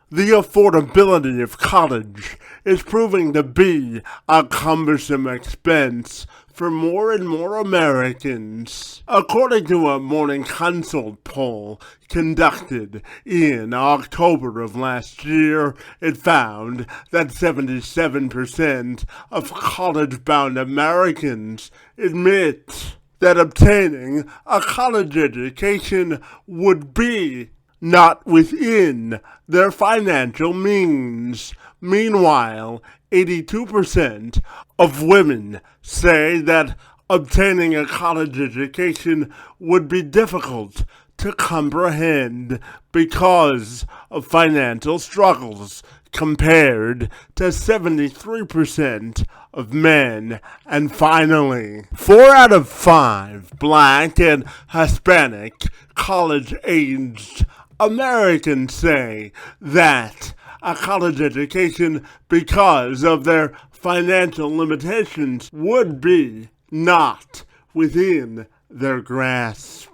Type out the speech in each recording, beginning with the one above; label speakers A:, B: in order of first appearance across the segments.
A: The affordability of college is proving to be a cumbersome expense for more and more Americans. According to a Morning Consult poll conducted in October of last year, it found that 77% of college-bound Americans admit that obtaining a college education would be not within their financial means. Meanwhile, 82% of women say that obtaining a college education would be difficult to comprehend because of financial struggles, compared to 73% of men. And finally, 4 out of 5 Black and Hispanic college-aged Americans say that a college education, because of their financial limitations, would be not within their grasp.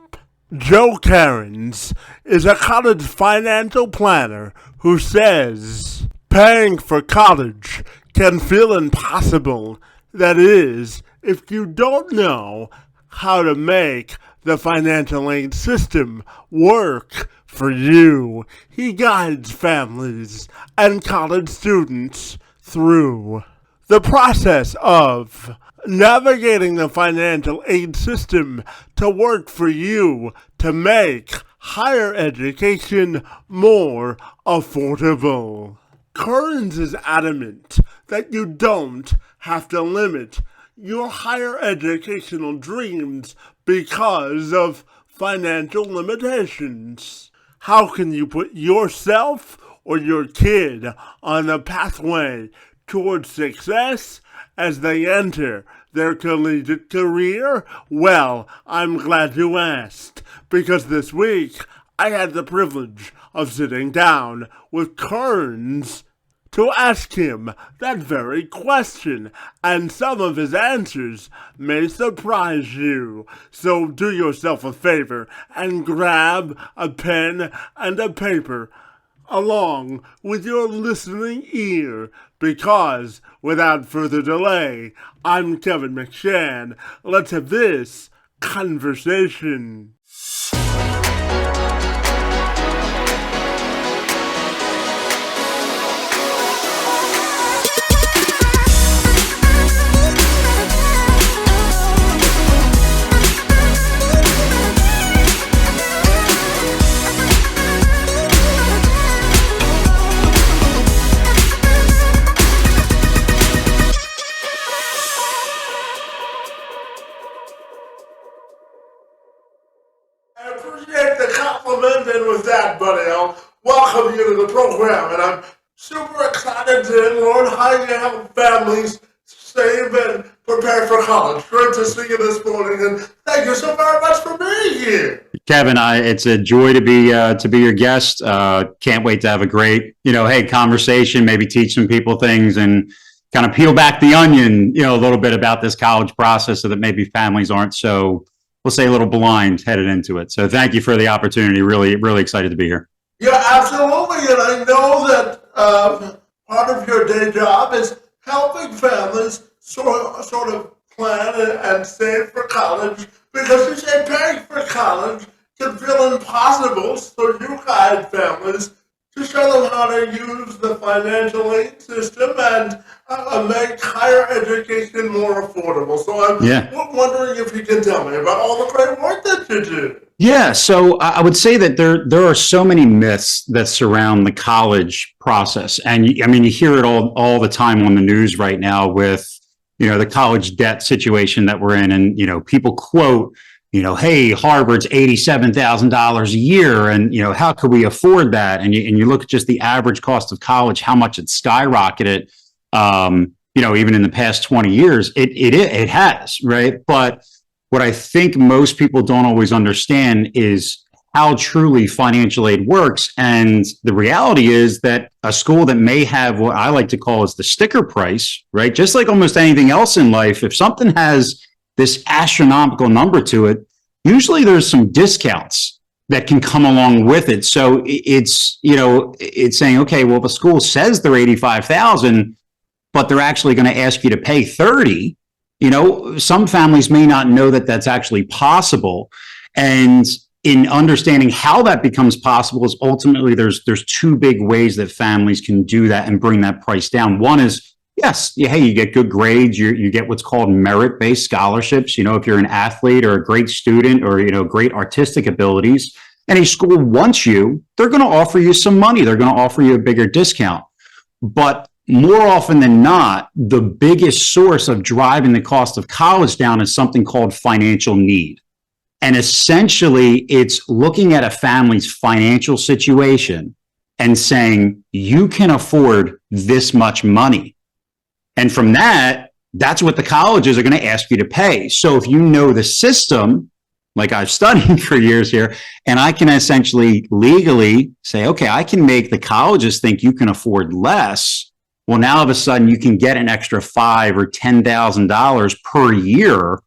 A: Joe Kerins is a college financial planner who says paying for college can feel impossible. That is, if you don't know how to make the financial aid system work for you. He guides families and college students through the process of navigating the financial aid system to work for you to make higher education more affordable. Kerins is adamant that you don't have to limit your higher educational dreams because of financial limitations. How can you put yourself or your kid on a pathway towards success as they enter their collegiate career? Well, I'm glad you asked, because this week I had the privilege of sitting down with Kerins to ask him that very question, and some of his answers may surprise you. So do yourself a favor and grab a pen and a paper along with your listening ear, because without further delay, I'm Kevin McShann. Let's have this conversation. I appreciate the compliment, and with that, buddy, I'll welcome you to the program, and I'm super excited to learn how you help families save and prepare for college. Great to see you this morning, and thank you so very much for being here.
B: Kevin, it's a joy to be your guest. Can't wait to have a great, conversation, maybe teach some people things and kind of peel back the onion, a little bit about this college process so that maybe families aren't so, we'll say, a little blind headed into it. So thank you for the opportunity. Really, really excited to be here.
A: Yeah, absolutely. And I know that part of your day job is helping families sort of plan and save for college, because you say paying for college can feel impossible. So you guide families to show them how to use the financial aid system and make higher education more affordable. So I'm wondering if you can tell me about all the great work that you do.
B: Yeah, so I would say that there are so many myths that surround the college process. And you hear it all the time on the news right now with, the college debt situation that we're in. And, people quote, hey, Harvard's $87,000 a year. And, how could we afford that? And you look at just the average cost of college, how much it's skyrocketed, even in the past 20 years, it has, right? But what I think most people don't always understand is how truly financial aid works. And the reality is that a school that may have what I like to call is the sticker price, right? Just like almost anything else in life, if something has this astronomical number to it, usually there's some discounts that can come along with it. So it's, it's saying, okay, well, the school says they're 85,000, but they're actually going to ask you to pay 30. Some families may not know that that's actually possible. And in understanding how that becomes possible is ultimately there's two big ways that families can do that and bring that price down. One is, yes, hey, you get good grades, you get what's called merit-based scholarships. If you're an athlete or a great student or, great artistic abilities, and a school wants you, they're going to offer you some money. They're going to offer you a bigger discount. But more often than not, the biggest source of driving the cost of college down is something called financial need. And essentially, it's looking at a family's financial situation and saying, you can afford this much money. And from that's what the colleges are going to ask you to pay. So if you know the system, like I've studied for years here, and I can essentially legally say, okay, I can make the colleges think you can afford less. Well, now all of a sudden you can get an extra $5,000 or $10,000 per year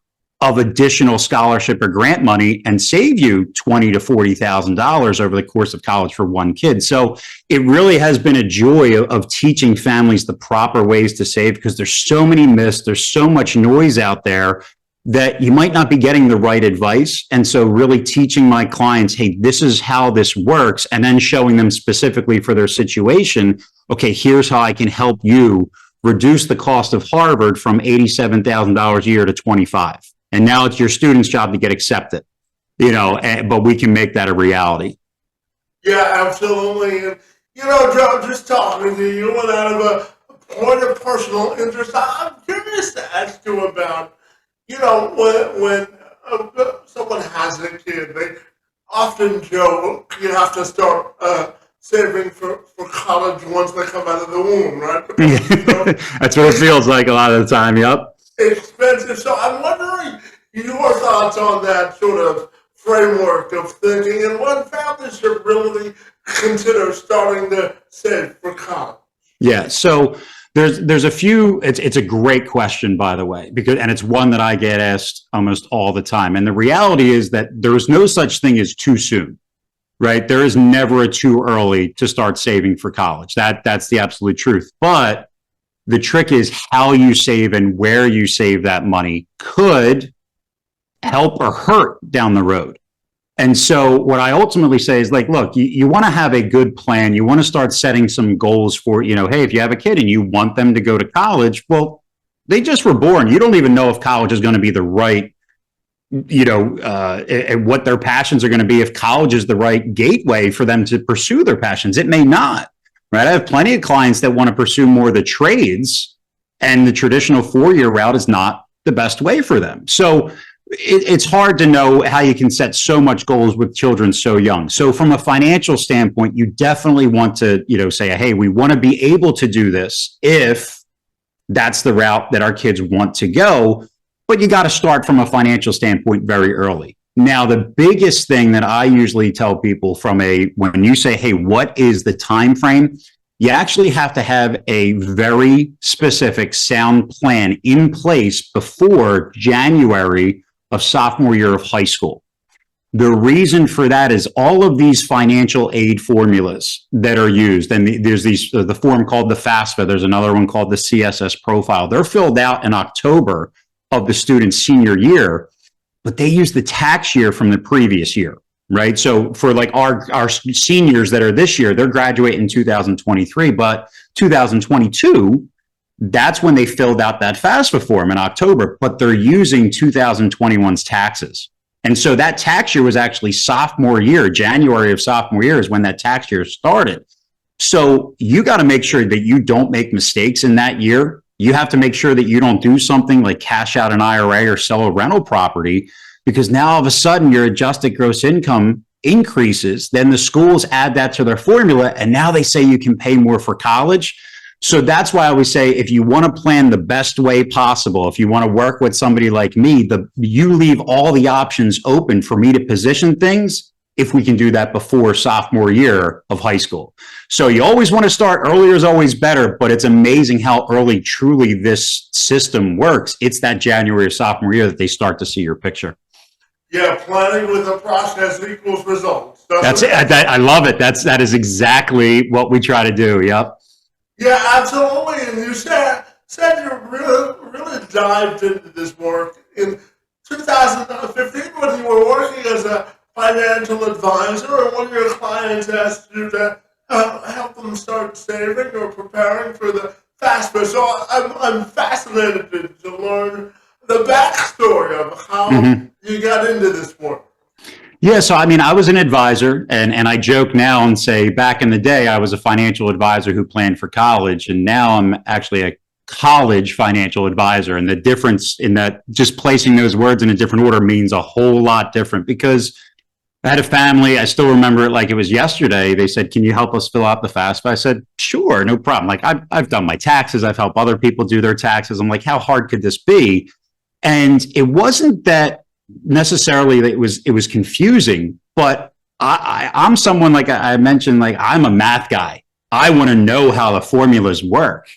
B: of additional scholarship or grant money and save you $20,000 to $40,000 over the course of college for one kid. So it really has been a joy of teaching families the proper ways to save, because there's so many myths, there's so much noise out there that you might not be getting the right advice. And so really teaching my clients, hey, this is how this works, and then showing them specifically for their situation, okay, here's how I can help you reduce the cost of Harvard from $87,000 a year to $25,000. And now it's your student's job to get accepted, but we can make that a reality.
A: Yeah, absolutely. And, Joe, just talking to you and out of a point of personal interest, I'm curious to ask you about, when someone has a kid, they often joke you have to start saving for college once they come out of the womb, right? Because,
B: that's what it feels like a lot of the time, yep.
A: Expensive. So I'm wondering your thoughts on that sort of framework of thinking, and what families should really consider starting to save for college.
B: Yeah. So there's a few. It's a great question, by the way, and it's one that I get asked almost all the time. And the reality is that there is no such thing as too soon, right? There is never a too early to start saving for college. That's the absolute truth. But the trick is how you save and where you save that money could help or hurt down the road. And so what I ultimately say is, like, look, you want to have a good plan. You want to start setting some goals for, hey, if you have a kid and you want them to go to college, well, they just were born. You don't even know if college is going to be the right, and what their passions are going to be, if college is the right gateway for them to pursue their passions. It may not. Right. I have plenty of clients that want to pursue more of the trades, and the traditional 4-year route is not the best way for them. So it's hard to know how you can set so much goals with children so young. So from a financial standpoint, you definitely want to, say, hey, we want to be able to do this if that's the route that our kids want to go. But you got to start from a financial standpoint very early. Now, the biggest thing that I usually tell people when you say, hey, what is the time frame? You actually have to have a very specific sound plan in place before January of sophomore year of high school. The reason for that is all of these financial aid formulas that are used, and there's the form called the FAFSA, there's another one called the CSS profile. They're filled out in October of the student's senior year, but they use the tax year from the previous year, right? So for like our seniors that are this year, they're graduating in 2023, but 2022, that's when they filled out that FAFSA form in October, but they're using 2021's taxes. And so that tax year was actually sophomore year. January of sophomore year is when that tax year started. So you got to make sure that you don't make mistakes in that year. You have to make sure that you don't do something like cash out an IRA or sell a rental property, because now all of a sudden your adjusted gross income increases. Then the schools add that to their formula, and now they say you can pay more for college. So that's why I always say, if you want to plan the best way possible, if you want to work with somebody like me, you leave all the options open for me to position things, if we can do that before sophomore year of high school. So you always want to start earlier is always better, but it's amazing how early truly this system works. It's that January of sophomore year that they start to see your picture.
A: Yeah, planning with a process equals results.
B: That's it. I love it. That is exactly what we try to do. Yep.
A: Yeah, absolutely. And you said you really dived into this work in 2015 when you were working as a financial advisor, and one of your clients asked you to help them start saving or preparing for the FAFSA. So I'm fascinated to learn the backstory of how you got into this work.
B: Yeah, so I mean, I was an advisor, and I joke now and say back in the day, I was a financial advisor who planned for college, and now I'm actually a college financial advisor. And the difference in that, just placing those words in a different order means a whole lot different, because I had a family, I still remember it like it was yesterday. They said, "Can you help us fill out the FAFSA?" I said, "Sure, no problem." Like, I've done my taxes, I've helped other people do their taxes. I'm like, how hard could this be? And it wasn't that necessarily that it was confusing, but I'm someone, like I mentioned, like I'm a math guy. I want to know how the formulas work.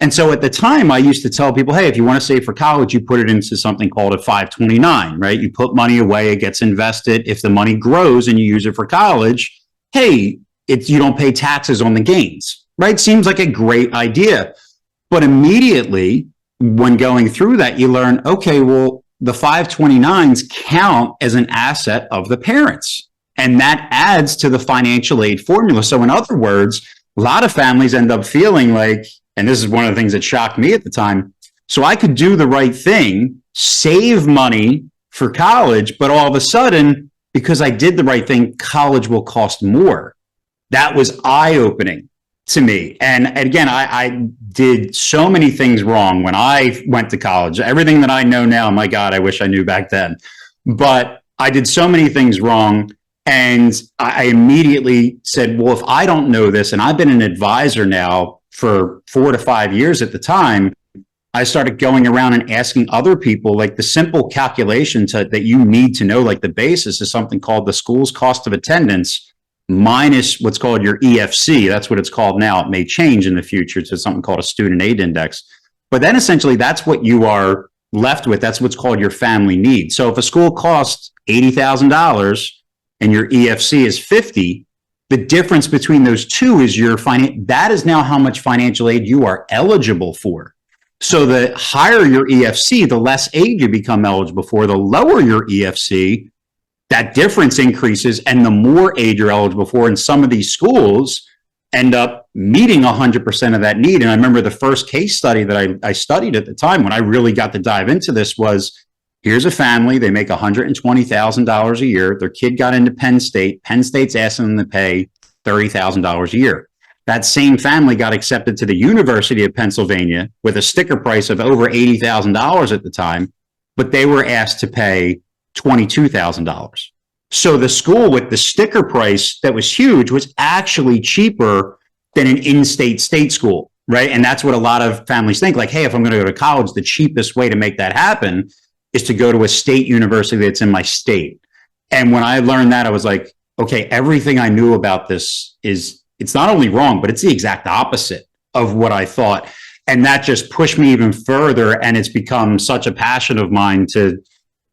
B: And so at the time, I used to tell people, hey, if you want to save for college, you put it into something called a 529, right? You put money away, it gets invested. If the money grows and you use it for college, hey, you don't pay taxes on the gains, right? Seems like a great idea. But immediately when going through that, you learn, okay, well, the 529s count as an asset of the parents. And that adds to the financial aid formula. So in other words, a lot of families end up feeling like, and this is one of the things that shocked me at the time, so I could do the right thing, save money for college, but all of a sudden, because I did the right thing, college will cost more. That was eye-opening to me. And again, I did so many things wrong when I went to college. Everything that I know now, my God, I wish I knew back then. But I did so many things wrong. And I immediately said, well, if I don't know this, and I've been an advisor now for 4 to 5 years at the time, I started going around and asking other people, like the simple calculation that you need to know, like the basis is something called the school's cost of attendance minus what's called your EFC. That's what it's called now. It may change in the future to something called a student aid index. But then essentially that's what you are left with. That's what's called your family need. So if a school costs $80,000 and your EFC is 50, the difference between those two is that is now how much financial aid you are eligible for. So the higher your EFC, the less aid you become eligible for. The lower your EFC, that difference increases, and the more aid you're eligible for. And some of these schools end up meeting 100% of that need. And I remember the first case study that I studied at the time when I really got to dive into this was, here's a family, they make $120,000 a year. Their kid got into Penn State. Penn State's asking them to pay $30,000 a year. That same family got accepted to the University of Pennsylvania with a sticker price of over $80,000 at the time, but they were asked to pay $22,000. So the school with the sticker price that was huge was actually cheaper than an in-state state school, right? And that's what a lot of families think, like, hey, if I'm going to go to college, the cheapest way to make that happen is to go to a state university that's in my state. And when I learned that, I was like, okay, everything I knew about this it's not only wrong, but it's the exact opposite of what I thought. And that just pushed me even further. And it's become such a passion of mine to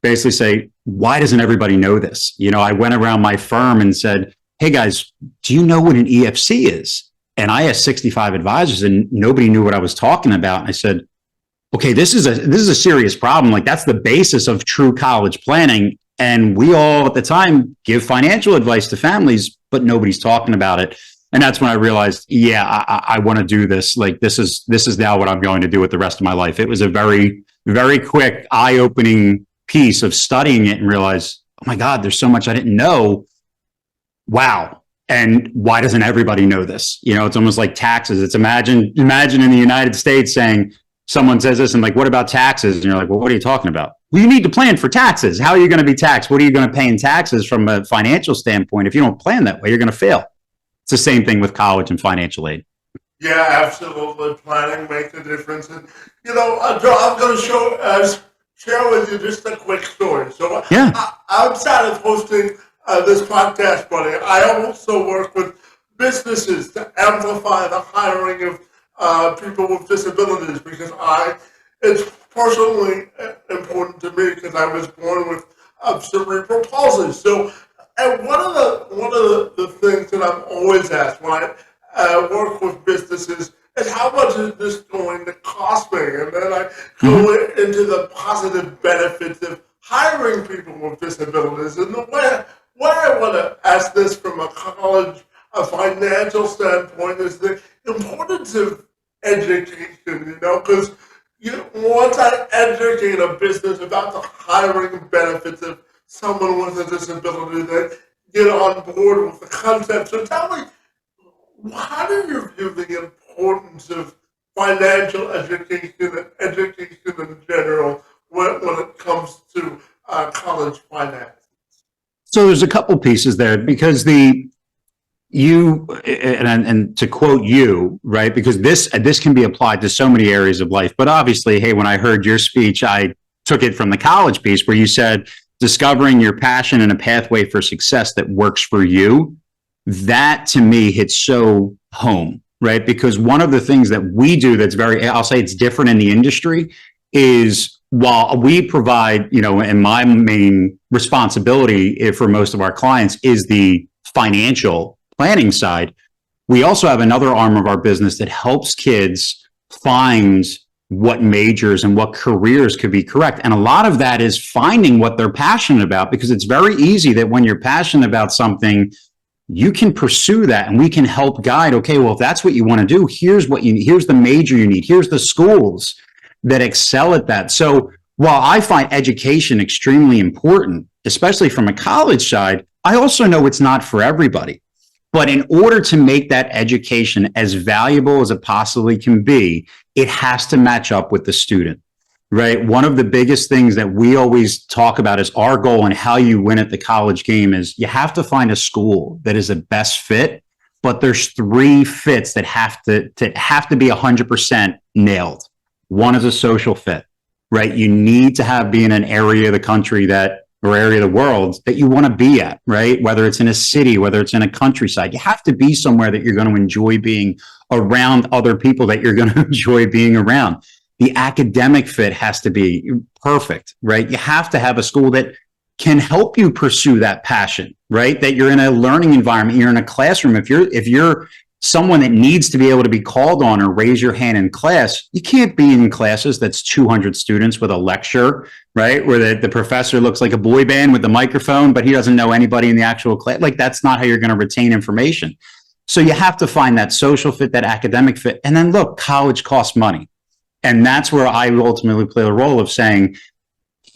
B: basically say, why doesn't everybody know this? You know, I went around my firm and said, hey guys, do you know what an EFC is? And I asked 65 advisors and nobody knew what I was talking about. And I said, okay, this is a serious problem. Like, that's the basis of true college planning. And we all at the time give financial advice to families, but nobody's talking about it. And that's when I realized, yeah, I want to do this. Like, this is now what I'm going to do with the rest of my life. It was a very, very quick, eye-opening piece of studying it and realize, oh my God, there's so much I didn't know. Wow. And why doesn't everybody know this? You know, it's almost like taxes. It's imagine in the United States saying, someone says this and like, what about taxes? And you're like, well, what are you talking about? Well, you need to plan for taxes. How are you going to be taxed? What are you going to pay in taxes from a financial standpoint? If you don't plan that way, you're going to fail. It's the same thing with college and financial aid.
A: Yeah, absolutely. Planning makes a difference. And, you know, I'm going to share with you just a quick story. So
B: Yeah.
A: Outside of hosting this podcast, buddy, I also work with businesses to amplify the hiring of people with disabilities because it's personally important to me because I was born with cerebral palsy. So And one of the things that I'm always asked when I work with businesses is how much is this going to cost me? And then I go
B: Mhm.
A: into the positive benefits of hiring people with disabilities. And the way I want to ask this from a financial standpoint is the importance of education, because once I educate a business about the hiring benefits of someone with a disability, they get on board with the concept. So tell me, how do you view the importance of financial education and education in general when it comes to college finance?
B: So there's a couple pieces there because you and to quote you, right, because this can be applied to so many areas of life, but obviously, hey, when I heard your speech, I took it from the college piece where you said discovering your passion and a pathway for success that works for you. That to me hits so home, right? Because one of the things that we do that's very, I'll say it's different in the industry, is while we provide, and my main responsibility for most of our clients is the financial planning side, we also have another arm of our business that helps kids find what majors and what careers could be correct. And a lot of that is finding what they're passionate about, because it's very easy that when you're passionate about something, you can pursue that and we can help guide. Okay, well, if that's what you want to do, here's the major you need. Here's the schools that excel at that. So while I find education extremely important, especially from a college side, I also know it's not for everybody. But in order to make that education as valuable as it possibly can be, it has to match up with the student, right? One of the biggest things that we always talk about is our goal and how you win at the college game is you have to find a school that is the best fit, but there's three fits that have to be 100% nailed. One is a social fit, right? You need to be in an area of the country or area of the world that you want to be at, right? Whether it's in a city, whether it's in a countryside, you have to be somewhere that you're going to enjoy being around other people that you're going to enjoy being around. The academic fit has to be perfect, right? You have to have a school that can help you pursue that passion, right? That you're in a learning environment, you're in a classroom. If you're someone that needs to be able to be called on or raise your hand in class, you can't be in classes that's 200 students with a lecture, right? Where the professor looks like a boy band with the microphone, but he doesn't know anybody in the actual class. Like, that's not how you're going to retain information. So you have to find that social fit, that academic fit. And then look, college costs money. And that's where I ultimately play the role of saying,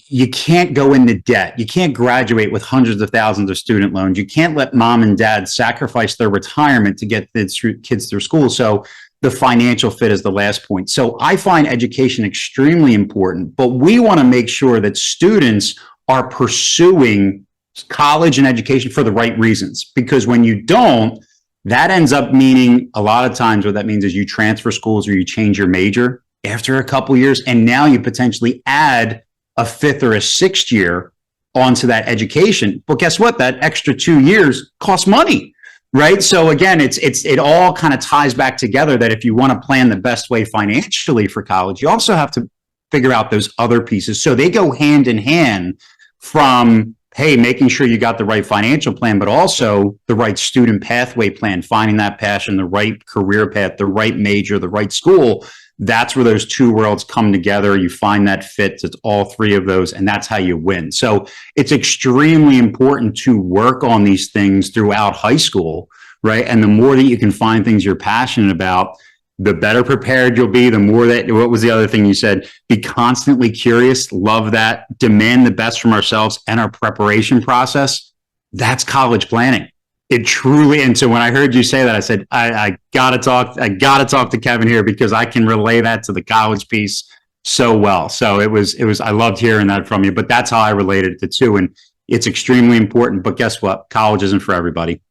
B: you can't go into debt. You can't graduate with hundreds of thousands of student loans. You can't let mom and dad sacrifice their retirement to get the kids through school. So the financial fit is the last point. So I find education extremely important, but we want to make sure that students are pursuing college and education for the right reasons. Because when you don't, that ends up meaning a lot of times what that means is you transfer schools or you change your major after a couple years, and now you potentially add a fifth or a sixth year onto that education. But guess what? That extra 2 years costs money, right? So again, it all kind of ties back together that if you want to plan the best way financially for college, you also have to figure out those other pieces. So they go hand in hand from, hey, making sure you got the right financial plan, but also the right student pathway plan, finding that passion, the right career path, the right major, the right school. That's where those two worlds come together. You find that fits. It's all three of those, and that's how you win. So it's extremely important to work on these things throughout high school, right? And the more that you can find things you're passionate about, the better prepared you'll be. The more that, what was the other thing you said? Be constantly curious. Love that. Demand the best from ourselves and our preparation process. That's college planning. It truly, and so when I heard you say that, I said, I gotta talk to Kevin here because I can relay that to the college piece so well. So it was, I loved hearing that from you, but that's how I related it to too. And it's extremely important, but guess what? College isn't for everybody,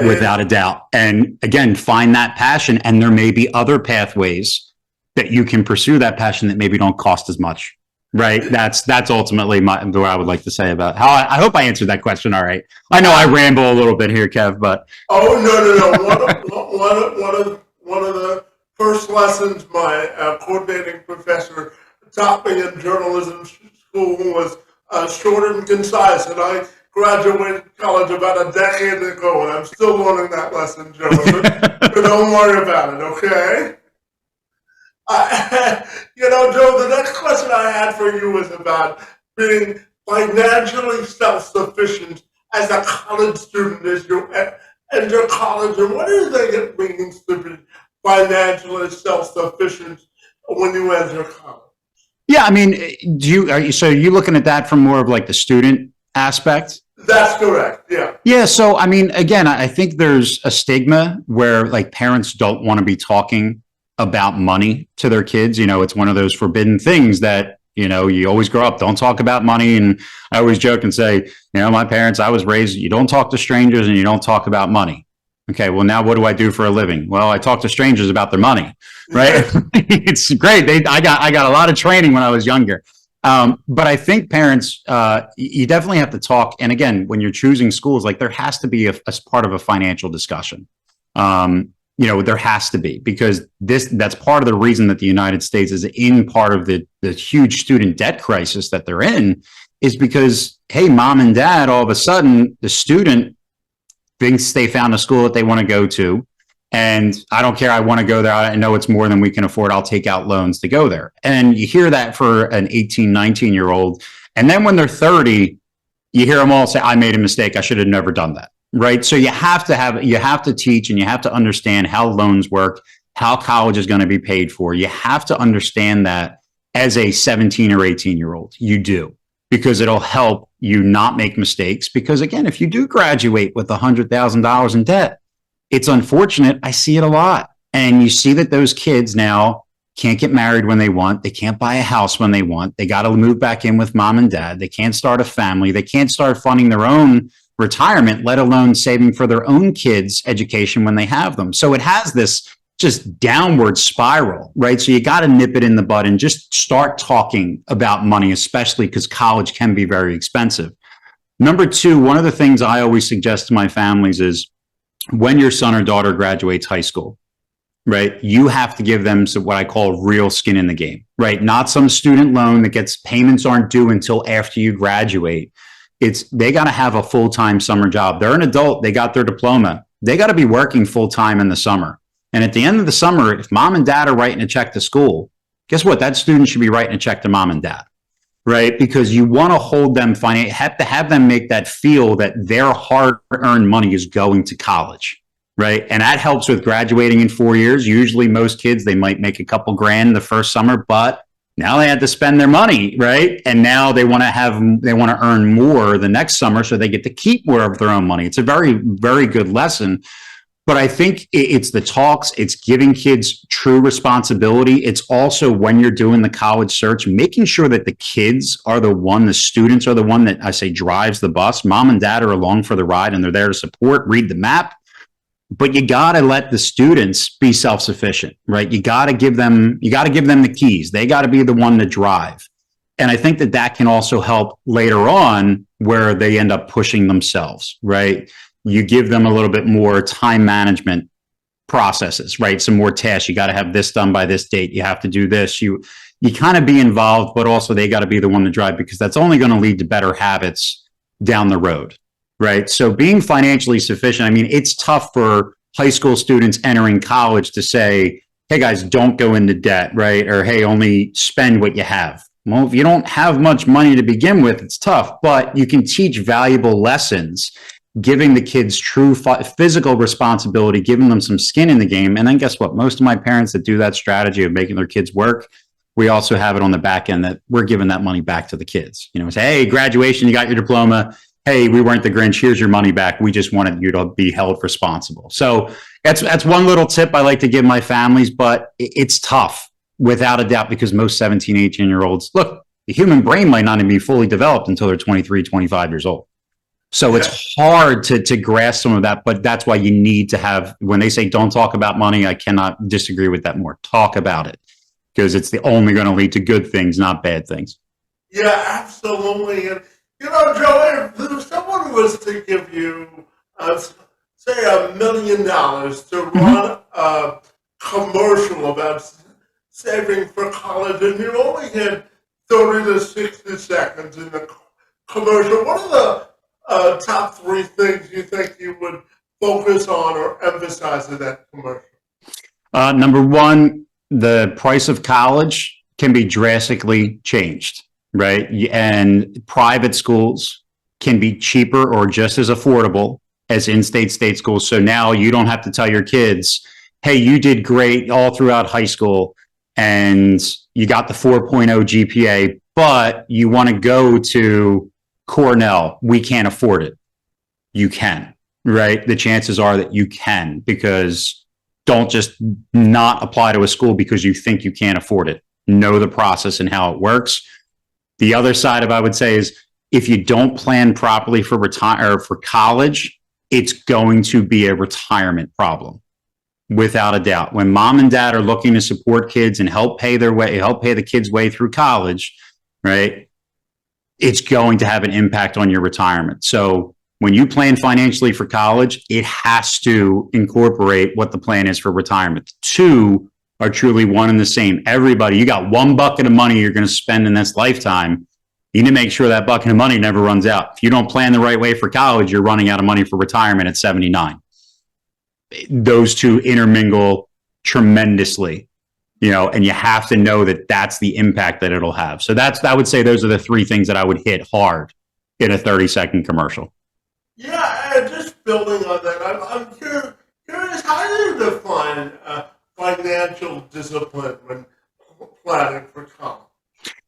B: without a doubt. And again, find that passion, and there may be other pathways that you can pursue that passion that maybe don't cost as much. Right. That's ultimately what I would like to say about how I hope I answered that question. All right. I know I ramble a little bit here, Kev, but.
A: Oh, no. One of the first lessons my coordinating professor taught me in journalism school was short and concise. And I graduated college about a decade ago, and I'm still learning that lesson, Joe. But don't worry about it, okay? Joe, the next question I had for you was about being financially self-sufficient as a college student as you enter college. And what do you think it means to be financially self-sufficient when you enter college?
B: Yeah, I mean, so are you looking at that from more of like the student aspect?
A: That's correct. Yeah.
B: Yeah. So, I mean, again, I think there's a stigma where like parents don't want to be talking about money to their kids. It's one of those forbidden things that, you always grow up, don't talk about money. And I always joke and say, my parents, I was raised, you don't talk to strangers and you don't talk about money. Okay, well, now what do I do for a living? Well, I talk to strangers about their money, right? It's great. I got a lot of training when I was younger. But I think parents, you definitely have to talk. And again, when you're choosing schools, like there has to be as part of a financial discussion. There has to be, because that's part of the reason that the United States is in part of the huge student debt crisis that they're in, is because, hey, mom and dad, all of a sudden, the student thinks they found a school that they want to go to. And I don't care. I want to go there. I know it's more than we can afford. I'll take out loans to go there. And you hear that for an 18, 19-year-old. And then when they're 30, you hear them all say, I made a mistake. I should have never done that. Right. So you have to teach and you have to understand how loans work, how college is going to be paid for. You have to understand that as a 17 or 18-year-old. You do, because it'll help you not make mistakes. Because again, if you do graduate with $100,000 in debt, it's unfortunate. I see it a lot. And you see that those kids now can't get married when they want. They can't buy a house when they want. They got to move back in with mom and dad. They can't start a family. They can't start funding their own retirement, let alone saving for their own kids' education when they have them. So it has this just downward spiral, right? So you got to nip it in the bud and just start talking about money, especially because college can be very expensive. Number two, one of the things I always suggest to my families is when your son or daughter graduates high school, right, you have to give them what I call real skin in the game, right? Not some student loan that gets payments aren't due until after you graduate. They got to have a full-time summer job. They're an adult. They got their diploma. They got to be working full-time in the summer. And at the end of the summer, if mom and dad are writing a check to school, guess what? That student should be writing a check to mom and dad, right? Because you want to hold them have to have them make that feel that their hard-earned money is going to college, right? And that helps with graduating in 4 years. Usually most kids, they might make a couple grand the first summer, but now they had to spend their money, right? And now they want to earn more the next summer so they get to keep more of their own money. It's a very, very good lesson. But I think it's the talks, it's giving kids true responsibility. It's also when you're doing the college search, making sure that the kids are the students are the one that I say drives the bus. Mom and dad are along for the ride and they're there to support, read the map. But you got to let the students be self-sufficient, right? You got to give them the keys. They got to be the one to drive. And I think that can also help later on where they end up pushing themselves, right? You give them a little bit more time management processes, right? Some more tasks. You got to have this done by this date. You have to do this. You kind of be involved, but also they got to be the one to drive, because that's only going to lead to better habits down the road, right? So being financially sufficient, I mean, it's tough for high school students entering college to say, hey guys, don't go into debt, right? Or hey, only spend what you have. Well, if you don't have much money to begin with, it's tough, but you can teach valuable lessons, giving the kids true physical responsibility, giving them some skin in the game. And then guess what? Most of my parents that do that strategy of making their kids work, we also have it on the back end that we're giving that money back to the kids. Say, hey, graduation, you got your diploma. Hey, we weren't the Grinch. Here's your money back. We just wanted you to be held responsible. So that's one little tip I like to give my families, but it's tough without a doubt, because most 17, 18-year-olds, look, the human brain might not even be fully developed until they're 23, 25 years old. So it's hard to grasp some of that, but that's why you need to have, when they say don't talk about money, I cannot disagree with that more. Talk about it, because it's only going to lead to good things, not bad things.
A: Yeah, absolutely. And, Joe, if someone was to give you, say, $1 million to run a commercial about saving for college, and you only had 30 to 60 seconds in the commercial, what are the top three things you think you would focus on or emphasize in that commercial?
B: Number one, the price of college can be drastically changed, right? And private schools can be cheaper or just as affordable as in-state state schools. So now you don't have to tell your kids, hey, you did great all throughout high school and you got the 4.0 GPA, but you want to go to Cornell. We can't afford it. You can, right? The chances are that you can, because don't just not apply to a school because you think you can't afford it. Know the process and how it works. The other side of, I would say, is if you don't plan properly for for college, it's going to be a retirement problem, without a doubt. When mom and dad are looking to support kids and help pay the kids' way through college, right? It's going to have an impact on your retirement. So when you plan financially for college, it has to incorporate what the plan is for retirement. The two are truly one and the same. Everybody, you got one bucket of money you're going to spend in this lifetime. You need to make sure that bucket of money never runs out. If you don't plan the right way for college, you're running out of money for retirement at 79. Those two intermingle tremendously, and you have to know that that's the impact that it'll have. So I would say those are the three things that I would hit hard in a 30-second commercial.
A: Yeah, and just building on that, I'm curious, how do you define financial discipline when planning for college?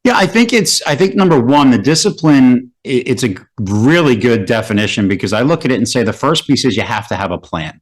B: Yeah, I think number one, the discipline, it's a really good definition, because I look at it and say the first piece is you have to have a plan,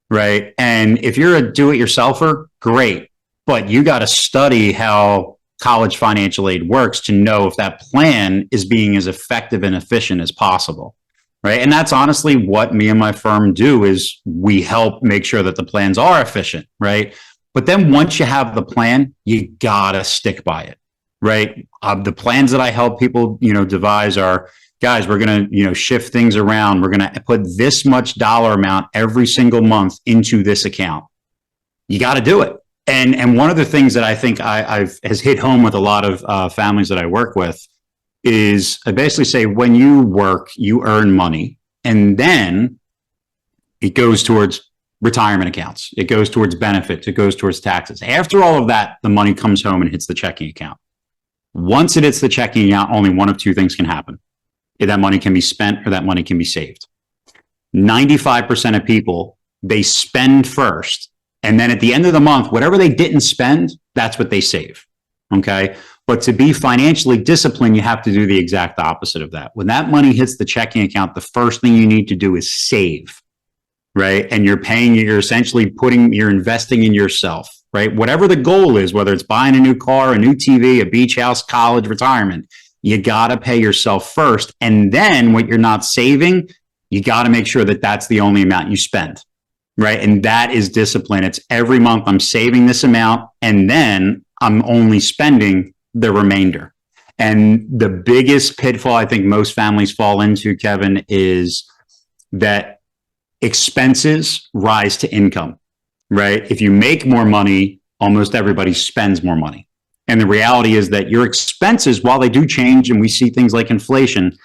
B: right? And if you're a do-it-yourselfer, great, but you got to study how college financial aid works to know if that plan is being as effective and efficient as possible. Right. And that's honestly what me and my firm do, is we help make sure that the plans are efficient. Right. But then once you have the plan, you gotta stick by it. Right. The plans that I help people, devise are, guys, we're going to, shift things around. We're going to put this much dollar amount every single month into this account. You got to do it. And one of the things that I think has hit home with a lot of families that I work with is I basically say, when you work, you earn money, and then it goes towards retirement accounts. It goes towards benefits. It goes towards taxes. After all of that, the money comes home and hits the checking account. Once it hits the checking account, only one of two things can happen. That money can be spent or that money can be saved. 95% of people, they spend first, and then at the end of the month, whatever they didn't spend, that's what they save. Okay. But to be financially disciplined, you have to do the exact opposite of that. When that money hits the checking account, the first thing you need to do is save, right? And you're essentially you're investing in yourself, right? Whatever the goal is, whether it's buying a new car, a new TV, a beach house, college, retirement, you got to pay yourself first. And then what you're not saving, you got to make sure that that's the only amount you spend, right? And that is discipline. It's every month I'm saving this amount, and then I'm only spending the remainder. And the biggest pitfall I think most families fall into, Kevin, is that expenses rise to income, right? If you make more money, almost everybody spends more money. And the reality is that your expenses, while they do change, and we see things like inflation,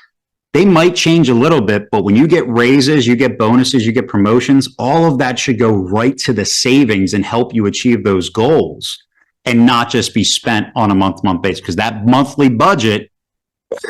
B: they might change a little bit, but when you get raises, you get bonuses, you get promotions, all of that should go right to the savings and help you achieve those goals, and not just be spent on a month-to-month basis, because that monthly budget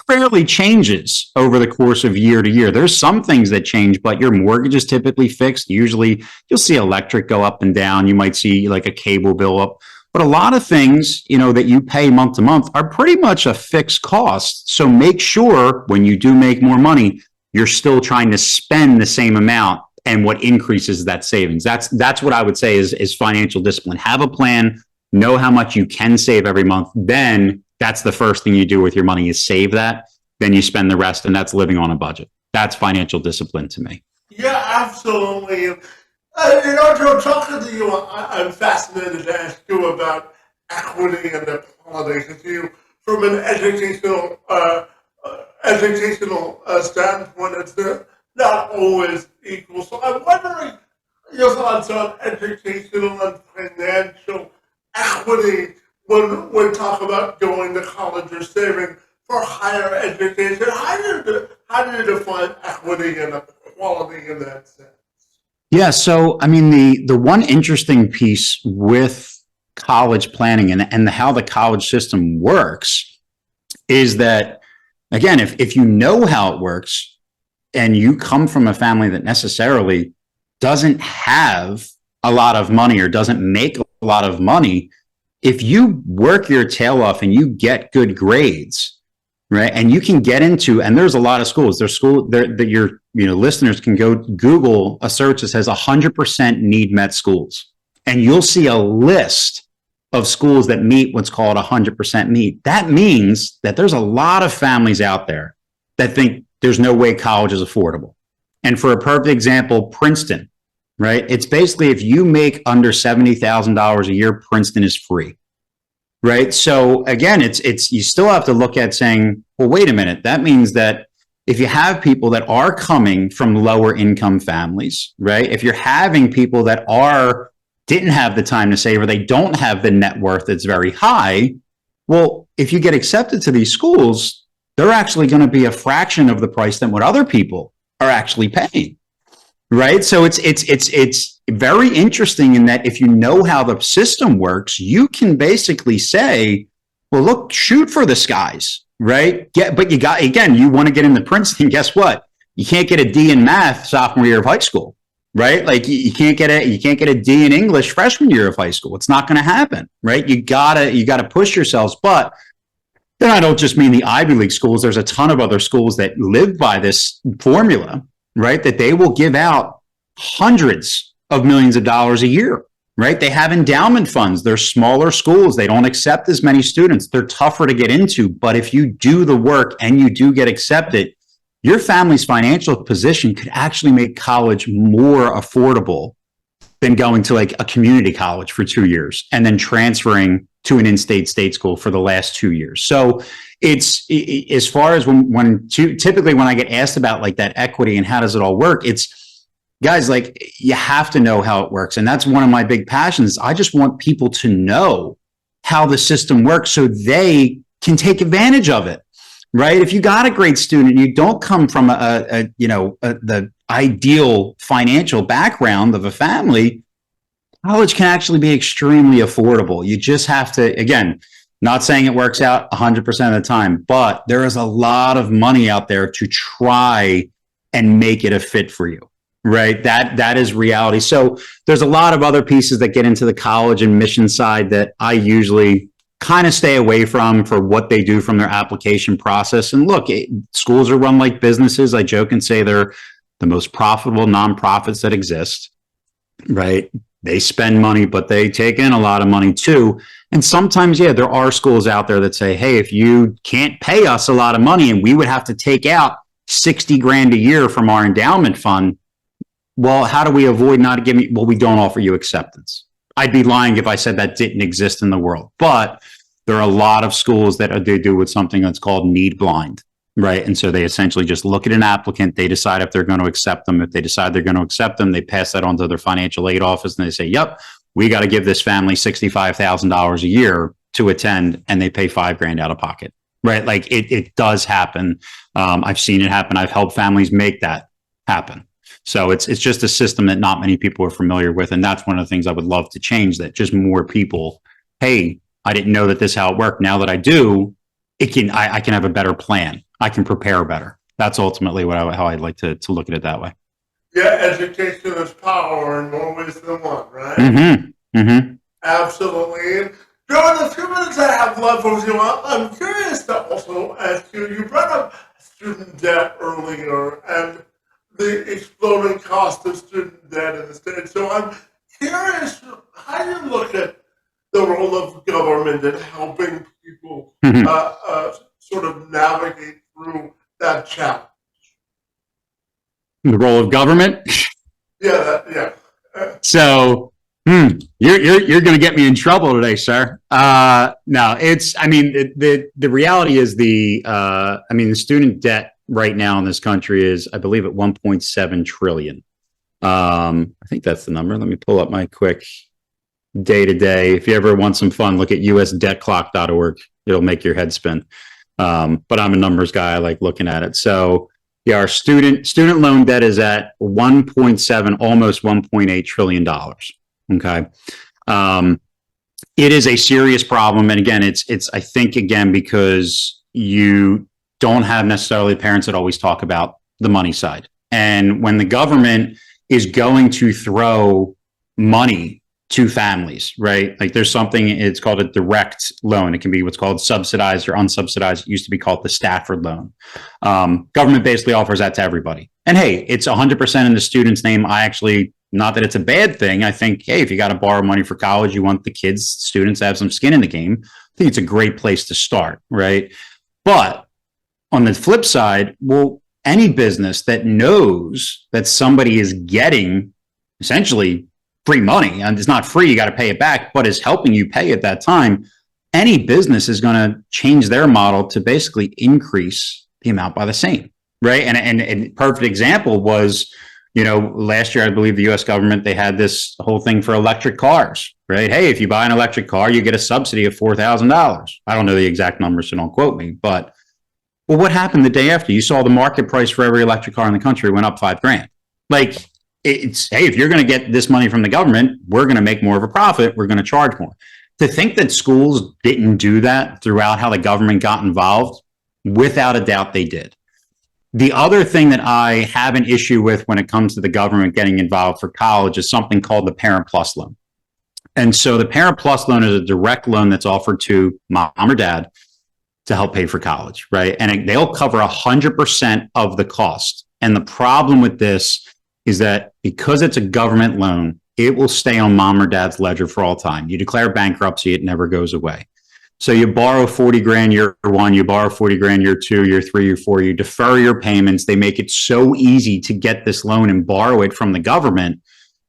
B: rarely changes over the course of year to year. There's some things that change, but your mortgage is typically fixed. Usually you'll see electric go up and down. You might see like a cable bill up, but a lot of things, that you pay month to month are pretty much a fixed cost. So make sure when you do make more money, you're still trying to spend the same amount, and what increases that savings. That's what I would say is financial discipline. Have a plan. Know how much you can save every month. Then that's the first thing you do with your money, is save that. Then you spend the rest, and that's living on a budget. That's financial discipline to me.
A: Yeah, absolutely. Joe, talking to you, I'm fascinated to ask you about equity and equality, because from an educational standpoint, it's not always equal. So I'm wondering your thoughts on educational and financial equity when we talk about going to college or saving for higher education? How do you define equity and equality in that sense?
B: Yeah, so I mean, the one interesting piece with college planning and how the college system works is that, again, if you know how it works and you come from a family that necessarily doesn't have a lot of money or doesn't make a lot of money, if you work your tail off and you get good grades, right, and you can get into, and there's a lot of schools, there's school there that your listeners can go Google a search that says 100% need met schools, and you'll see a list of schools that meet what's called 100% need. That means that there's a lot of families out there that think there's no way college is affordable. And for a perfect example, Princeton, right? It's basically if you make under $70,000 a year, Princeton is free, right? So again, it's you still have to look at saying, well, wait a minute. That means that if you have people that are coming from lower income families, right? If you're having people that didn't have the time to save or they don't have the net worth that's very high, well, if you get accepted to these schools, they're actually going to be a fraction of the price than what other people are actually paying, right? So it's very interesting in that if you know how the system works, you can basically say, well, look, shoot for the skies, right? But you want to get into Princeton. Guess what? You can't get a D in math sophomore year of high school, right? Like you can't get a D in English freshman year of high school. It's not going to happen, right? You gotta push yourselves. But then I don't just mean the Ivy League schools. There's a ton of other schools that live by this formula, right? That they will give out hundreds of millions of dollars a year, right? They have endowment funds. They're smaller schools. They don't accept as many students. They're tougher to get into. But if you do the work and you do get accepted, your family's financial position could actually make college more affordable than going to like a community college for 2 years and then transferring to an in-state state school for the last 2 years. So it's as far as typically when I get asked about like that equity and how does it all work, it's guys, like you have to know how it works. And that's one of my big passions. I just want people to know how the system works so they can take advantage of it. Right. If you got a great student, you don't come from the ideal financial background of a family, college can actually be extremely affordable. You just have to, again, not saying it works out 100% of the time, but there is a lot of money out there to try and make it a fit for you. Right. That is reality. So there's a lot of other pieces that get into the college and mission side that I usually kind of stay away from for what they do from their application process. And look, schools are run like businesses. I joke and say they're the most profitable nonprofits that exist, right? They spend money, but they take in a lot of money too. And sometimes, yeah, there are schools out there that say, hey, if you can't pay us a lot of money and we would have to take out 60 grand a year from our endowment fund, well, how do we avoid not giving you? Well, we don't offer you acceptance. I'd be lying if I said that didn't exist in the world. But there are a lot of schools that they do with something that's called need blind, right? And so they essentially just look at an applicant. They decide if they're going to accept them. If they decide they're going to accept them, they pass that on to their financial aid office and they say, yep, we got to give this family $65,000 a year to attend, and they pay $5,000 out of pocket, right? Like it does happen. I've seen it happen. I've helped families make that happen. So it's just a system that not many people are familiar with. And that's one of the things I would love to change, that just more people, hey, I didn't know that this is how it worked. Now that I do, I can have a better plan. I can prepare better. That's ultimately how I'd like to look at it that way.
A: Yeah, education is power in more ways than one, right?
B: Mm-hmm. Mm-hmm.
A: Absolutely. And during the 2 minutes I have left with you, I'm curious to also ask you, you brought up student debt earlier and the exploding cost of student debt in the state. So I'm curious how you look at the role of government in helping people sort of navigate through that challenge.
B: The role of government?
A: Yeah.
B: So you're going to get me in trouble today, sir. No, the reality is the student debt right now in this country is, I believe, at 1.7 trillion. I think that's the number. Let me pull up my quick day to day. If you ever want some fun, look at usdebtclock.org. It'll make your head spin. But I'm a numbers guy. I like looking at it. So yeah, our student loan debt is at 1.7, almost 1.8 trillion dollars. Okay. It is a serious problem. And again, it's I think again, because you don't have necessarily parents that always talk about the money side. And when the government is going to throw money to families, right? Like there's something, it's called a direct loan. It can be what's called subsidized or unsubsidized. It used to be called the Stafford loan. Government basically offers that to everybody. And hey, it's 100% in the student's name. I actually, not that it's a bad thing. I think, hey, if you got to borrow money for college, you want the students to have some skin in the game. I think it's a great place to start, right? But on the flip side, well, any business that knows that somebody is getting essentially free money, and it's not free, you got to pay it back, but is helping you pay at that time, any business is going to change their model to basically increase the amount by the same, right? And a perfect example was, last year, I believe the U.S. government, they had this whole thing for electric cars, right? Hey, if you buy an electric car, you get a subsidy of $4,000. I don't know the exact numbers, so don't quote me, but well, what happened the day after? You saw the market price for every electric car in the country went up $5,000. Like, it's, hey, if you're going to get this money from the government, we're going to make more of a profit. We're going to charge more. To think that schools didn't do that throughout how the government got involved, without a doubt they did. The other thing that I have an issue with when it comes to the government getting involved for college is something called the Parent Plus loan. And so the Parent Plus loan is a direct loan that's offered to mom or dad to help pay for college, right? And they'll cover 100% of the cost. And the problem with this is that because it's a government loan, it will stay on mom or dad's ledger for all time. You declare bankruptcy, it never goes away. So you borrow 40 grand year one, you borrow 40 grand year two, year three, year four, you defer your payments. They make it so easy to get this loan and borrow it from the government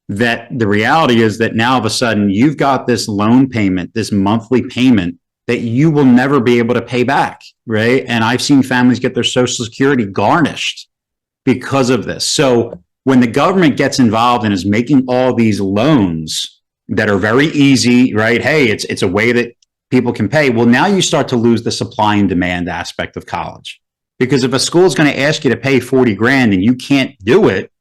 B: that the reality is that now all of a sudden you've got this loan payment, this monthly payment that you will never be able to pay back, right? And I've seen families get their Social Security garnished because of this. So when the government gets involved and is making all these loans that are very easy, right? Hey, it's a way that people can pay. Well, now you start to lose the supply and demand aspect of college. Because if a school is going to ask you to pay 40 grand and you can't do it,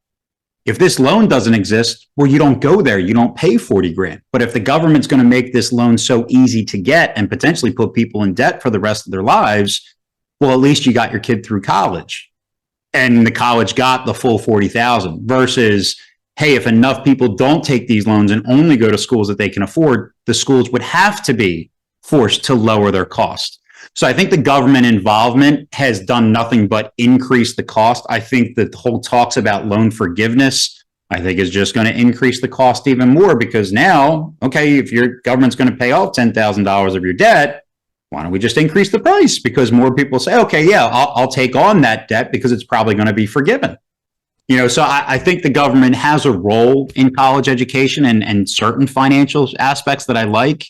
B: if this loan doesn't exist, well, you don't go there. You don't pay 40 grand. But if the government's going to make this loan so easy to get and potentially put people in debt for the rest of their lives, well, at least you got your kid through college. And the college got the full 40,000 versus, hey, if enough people don't take these loans and only go to schools that they can afford, the schools would have to be forced to lower their cost. So I think the government involvement has done nothing but increase the cost. I think the whole talks about loan forgiveness, I think is just going to increase the cost even more because now, okay, if your government's going to pay off $10,000 of your debt, why don't we just increase the price? Because more people say, okay, yeah, I'll take on that debt because it's probably going to be forgiven. So I think the government has a role in college education and certain financial aspects that I like,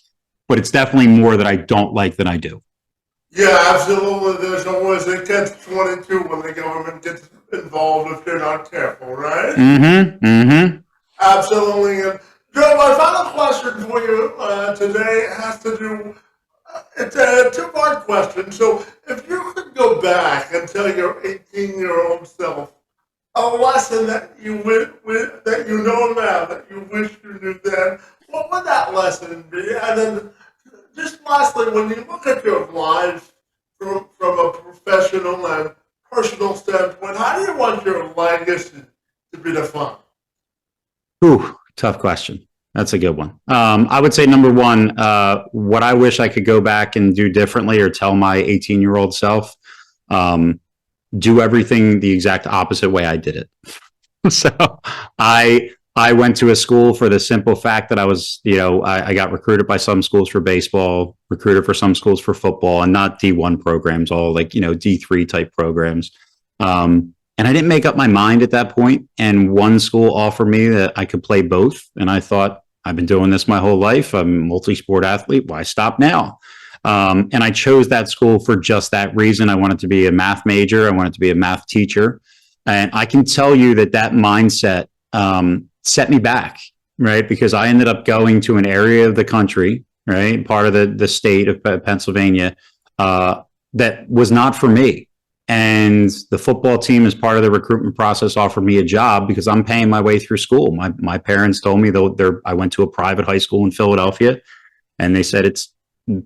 B: but it's definitely more that I don't like than I do.
A: Yeah, absolutely. There's always a catch-22 when the government gets involved if they're not careful, right?
B: Mm-hmm. Mm-hmm.
A: Absolutely. And Joe, my final question for you today has to do, it's a two-part question. So if you could go back and tell your 18-year-old self a lesson that you that you know now that you wish you knew then, what would that lesson be? And then just lastly, when you look at your life from a professional and personal standpoint, how do you want your legacy to be defined?
B: Ooh, tough question. That's a good one. I would say number one, what I wish I could go back and do differently or tell my 18-year-old self, do everything the exact opposite way I did it. So I went to a school for the simple fact that I was, I got recruited by some schools for baseball, recruited for some schools for football, and not D1 programs, all like, D3 type programs. And I didn't make up my mind at that point. And one school offered me that I could play both. And I thought, I've been doing this my whole life. I'm a multi-sport athlete. Why stop now? And I chose that school for just that reason. I wanted to be a math major. I wanted to be a math teacher. And I can tell you that mindset set me back, right? Because I ended up going to an area of the country, right? Part of the state of Pennsylvania, that was not for me. And the football team, as part of the recruitment process, offered me a job because I'm paying my way through school. My parents told me, though, I went to a private high school in Philadelphia, and they said, it's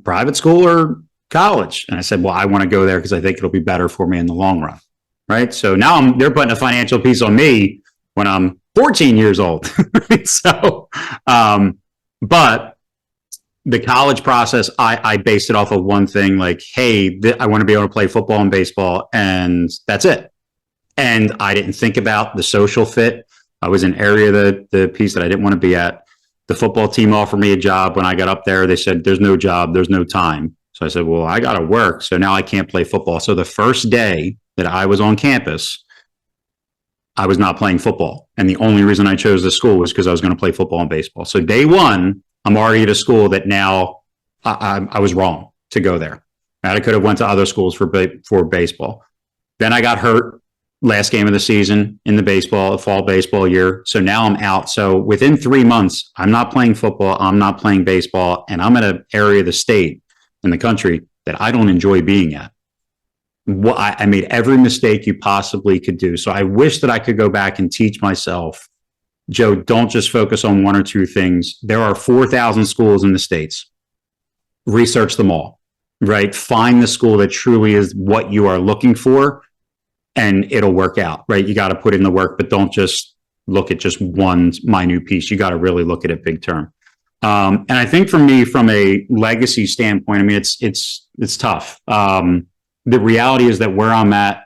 B: private school or college. And I said, well, I want to go there because I think it'll be better for me in the long run. Right. So now they're putting a financial piece on me when I'm 14 years old. So, but the college process, I based it off of one thing, like, hey, I want to be able to play football and baseball, and that's it. And I didn't think about the social fit. I was in an area the piece that I didn't want to be at. The football team offered me a job. When I got up there, they said, there's no job, there's no time. So I said, well, I got to work. So now I can't play football. So the first day that I was on campus, I was not playing football. And the only reason I chose this school was because I was going to play football and baseball. So day one, I'm already at a school that now I was wrong to go there. I could have went to other schools for baseball. Then I got hurt last game of the season in the fall baseball year. So now I'm out. So within 3 months, I'm not playing football. I'm not playing baseball. And I'm in an area of the state in the country that I don't enjoy being at. I made every mistake you possibly could do. So I wish that I could go back and teach myself, Joe, don't just focus on one or two things. There are 4,000 schools in the States. Research them all, right? Find the school that truly is what you are looking for, and it'll work out, right? You got to put in the work, but don't just look at just one minute piece. You got to really look at it big term. And I think for me, from a legacy standpoint, I mean, it's tough. The reality is that where I'm at,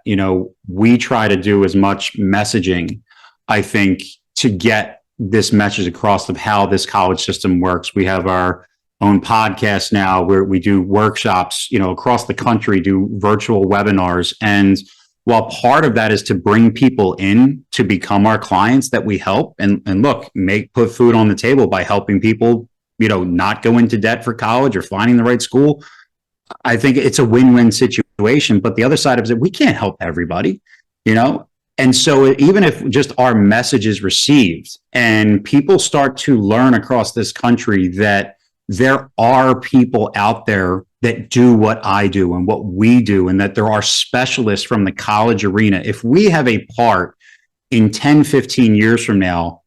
B: we try to do as much messaging, I think, to get this message across of how this college system works. We have our own podcast now where we do workshops, across the country, do virtual webinars. And while part of that is to bring people in to become our clients that we help and look, put food on the table by helping people, not go into debt for college or finding the right school, I think it's a win-win situation. But the other side of it is that we can't help everybody, And so even if just our message is received and people start to learn across this country that there are people out there that do what I do and what we do, and that there are specialists from the college arena, if we have a part in 10, 15 years from now,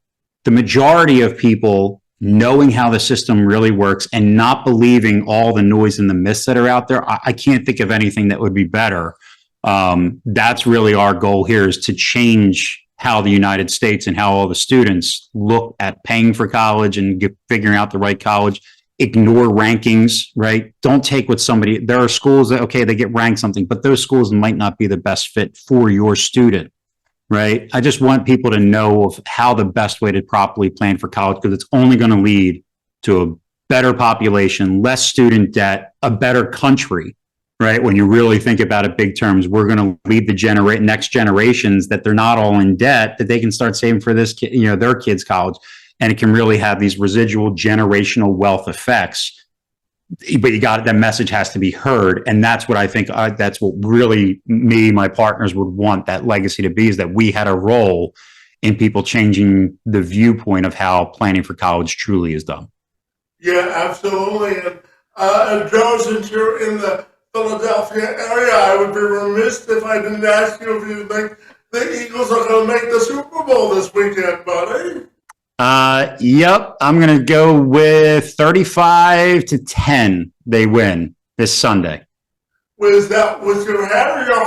B: the majority of people knowing how the system really works and not believing all the noise and the myths that are out there, I can't think of anything that would be better. That's really our goal here, is to change how the United States and how all the students look at paying for college and figuring out the right college. Ignore rankings, right? Don't take what there are schools that, okay, they get ranked something, but those schools might not be the best fit for your student, right? I just want people to know of how the best way to properly plan for college, because it's only going to lead to a better population, less student debt, a better country. Right? When you really think about it big terms, we're going to lead the next generations that they're not all in debt, that they can start saving for this, their kids' college. And it can really have these residual generational wealth effects. But that message has to be heard. And that's what I think, that's what really my partners would want that legacy to be, is that we had a role in people changing the viewpoint of how planning for college truly is done.
A: Yeah, absolutely. And Joe, since you're in the Philadelphia area, I would be remiss if I didn't ask you if you think the Eagles are going to make the Super Bowl this weekend, buddy.
B: Yep. I'm going to go with 35-10. They win this Sunday.
A: Was your head or your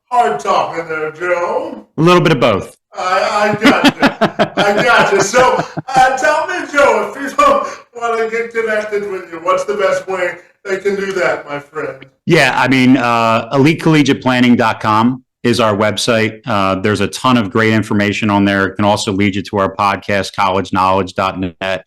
A: heart talking there, Joe?
B: A little bit of both.
A: I got you. So tell me, Joe, if people want to get connected with you, what's the best way they can do that, my friend? Yeah,
B: I mean, elitecollegiateplanning.com is our website. There's a ton of great information on there. It can also lead you to our podcast, collegeknowledge.net.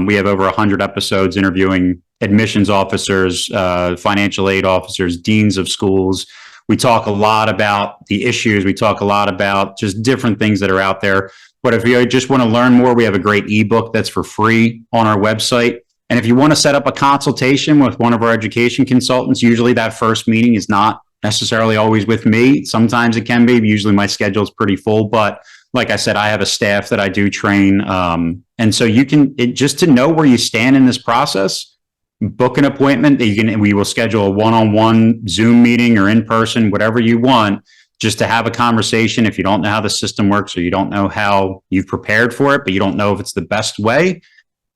B: We have over 100 episodes interviewing admissions officers, financial aid officers, deans of schools. We talk a lot about the issues. We talk a lot about just different things that are out there. But if you just want to learn more, we have a great ebook that's for free on our website. And if you want to set up a consultation with one of our education consultants, usually that first meeting is not necessarily always with me. Sometimes it can be. Usually my schedule is pretty full. But like I said, I have a staff that I do train. And so you can, just to know where you stand in this process, book an appointment. We will schedule a one-on-one Zoom meeting or in person, whatever you want, just to have a conversation. If you don't know how the system works, or you don't know how you've prepared for it, but you don't know if it's the best way,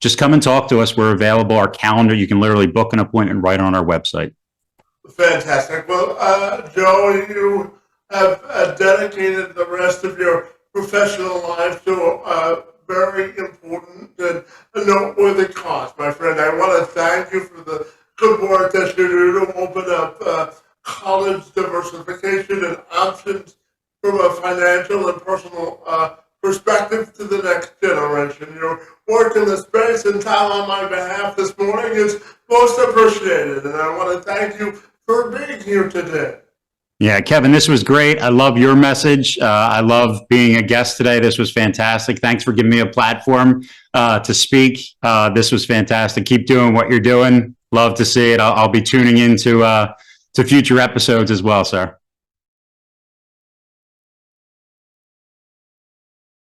B: just come and talk to us. We're available. Our calendar, you can literally book an appointment right on our website.
A: Fantastic. Well, Joe, you have dedicated the rest of your professional life to a very important and noteworthy cause, my friend. I want to thank you for the good work that you do to open up college diversification and options from a financial and personal perspective to the next generation. Your work in the space and time on my behalf this morning is most appreciated, and I want to thank you for being here today.
B: Yeah, Kevin, this was great. I love your message. I love being a guest today. This was fantastic. Thanks for giving me a platform to speak. This was fantastic. Keep doing what you're doing. Love to see it. I'll be tuning into to future episodes as well, sir.